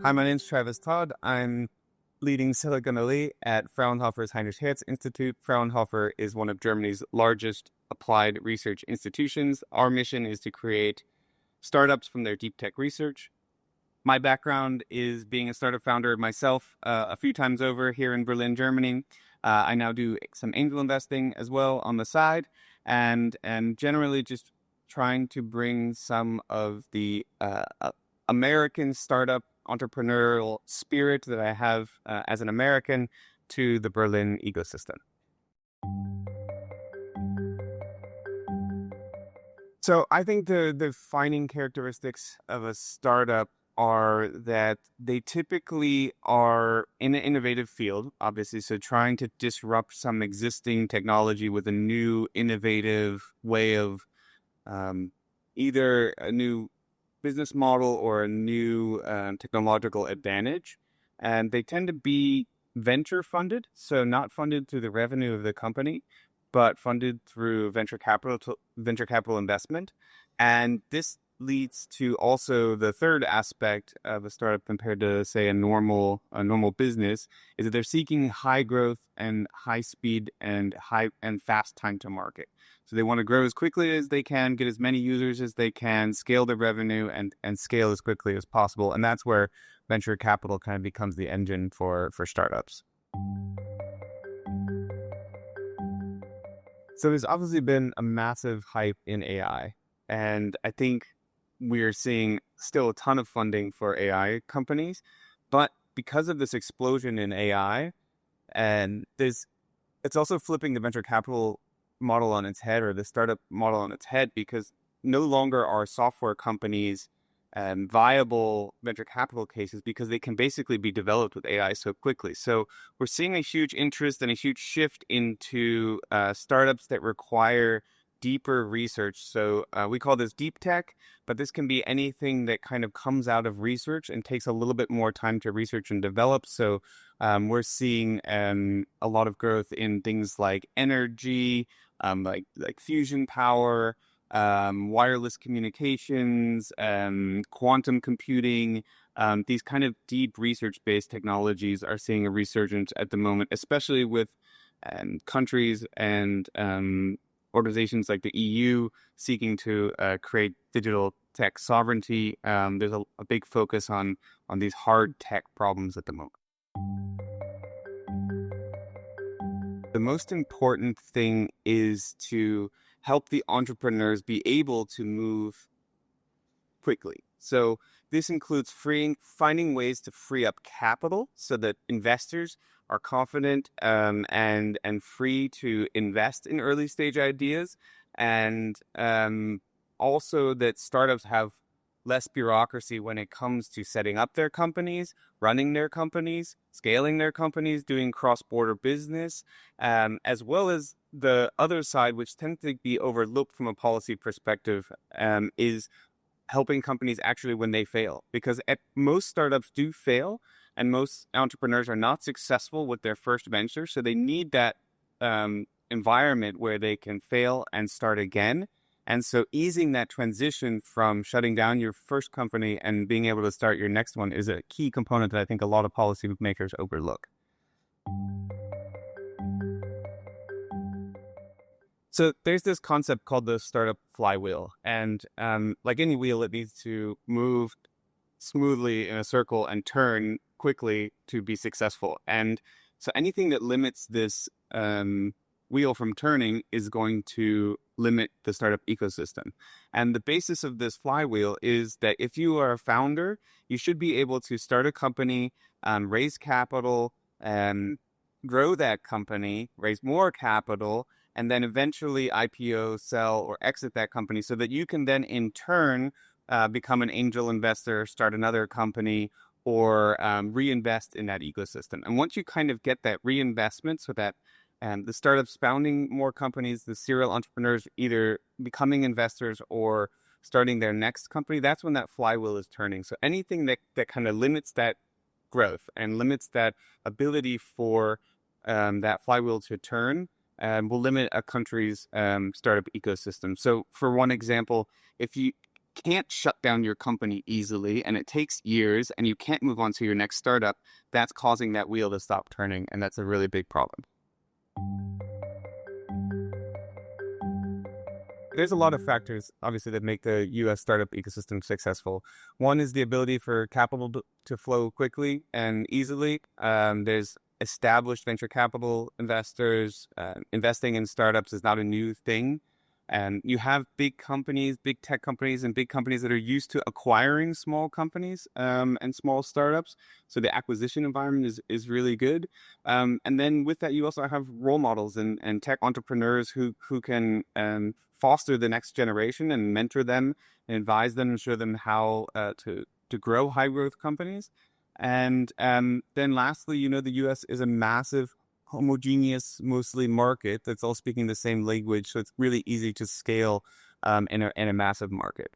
Hi, my name's Travis Todd. I'm leading Silicon Allee at Fraunhofer's Heinrich Hertz Institute. Fraunhofer is one of Germany's largest applied research institutions. Our mission is to create startups from their deep tech research. My background is being a startup founder myself a few times over here in Berlin, Germany. I now do some angel investing as well on the side, and generally just trying to bring some of the American startup entrepreneurial spirit that I have as an American to the Berlin ecosystem. So I think the defining characteristics of a startup are that they typically are in an innovative field, obviously. So trying to disrupt some existing technology with a new innovative way of either a new business model or a new technological advantage. And they tend to be venture funded, so not funded through the revenue of the company, but funded through venture capital investment. And this leads to also the third aspect of a startup compared to, say, a normal business, is that they're seeking high growth and high speed and fast time to market. So they want to grow as quickly as they can, get as many users as they can, scale their revenue and scale as quickly as possible. And that's where venture capital kind of becomes the engine for startups. So there's obviously been a massive hype in AI, and I think we're seeing still a ton of funding for AI companies, but because of this explosion in AI, and it's also flipping the venture capital model on its head, or the startup model on its head, because no longer are software companies viable venture capital cases because they can basically be developed with AI so quickly. So we're seeing a huge interest and a huge shift into startups that require deeper research. So we call this deep tech, but this can be anything that kind of comes out of research and takes a little bit more time to research and develop. So we're seeing a lot of growth in things like energy, like fusion power, wireless communications, quantum computing. These kind of deep research-based technologies are seeing a resurgence at the moment, especially with countries and organizations like the EU seeking to create digital tech sovereignty. There's a big focus on these hard tech problems at the moment. The most important thing is to help the entrepreneurs be able to move quickly. So this includes finding ways to free up capital so that investors are confident and free to invest in early stage ideas, and also that startups have less bureaucracy when it comes to setting up their companies, running their companies, scaling their companies, doing cross-border business, as well as the other side, which tends to be overlooked from a policy perspective, is helping companies actually when they fail. Because most startups do fail, and most entrepreneurs are not successful with their first venture. So they need that environment where they can fail and start again. And so easing that transition from shutting down your first company and being able to start your next one is a key component that I think a lot of policymakers overlook. So there's this concept called the startup flywheel. And like any wheel, it needs to move smoothly in a circle and turn quickly to be successful. And so anything that limits this wheel from turning is going to limit the startup ecosystem. And the basis of this flywheel is that if you are a founder, you should be able to start a company, raise capital, grow that company, raise more capital, and then eventually IPO, sell, or exit that company so that you can then in turn become an angel investor, start another company, or reinvest in that ecosystem. And once you kind of get that reinvestment so that the startups founding more companies, the serial entrepreneurs either becoming investors or starting their next company, that's when that flywheel is turning. So anything that kind of limits that growth and limits that ability for that flywheel to turn will limit a country's startup ecosystem. So for one example, if can't shut down your company easily, and it takes years, and you can't move on to your next startup, that's causing that wheel to stop turning, and that's a really big problem. There's a lot of factors, obviously, that make the US startup ecosystem successful. One is the ability for capital to flow quickly and easily. There's established venture capital investors. Investing in startups is not a new thing. And you have big companies, big tech companies, and big companies that are used to acquiring small companies and small startups. So the acquisition environment is really good. And then with that, you also have role models and tech entrepreneurs who can foster the next generation and mentor them and advise them and show them how to grow high growth companies. And then lastly, the US is a massive homogeneous, mostly market that's all speaking the same language. So it's really easy to scale in a massive market.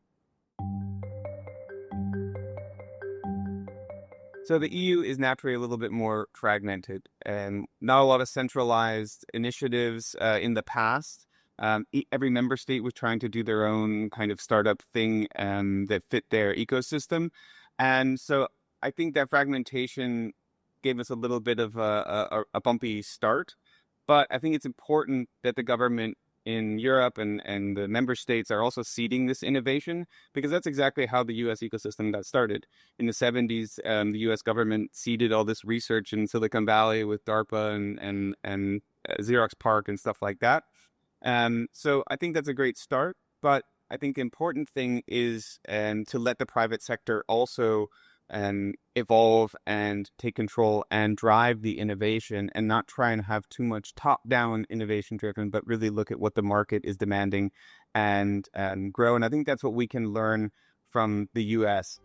So the EU is naturally a little bit more fragmented and not a lot of centralized initiatives in the past. Every member state was trying to do their own kind of startup thing that fit their ecosystem. And so I think that fragmentation gave us a little bit of a bumpy start. But I think it's important that the government in Europe and the member states are also seeding this innovation, because that's exactly how the US ecosystem got started. In the 70s, the US government seeded all this research in Silicon Valley with DARPA and Xerox PARC and stuff like that. So I think that's a great start, but I think the important thing is to let the private sector also evolve and take control and drive the innovation, and not try and have too much top-down innovation driven, but really look at what the market is demanding and grow. And I think that's what we can learn from the US.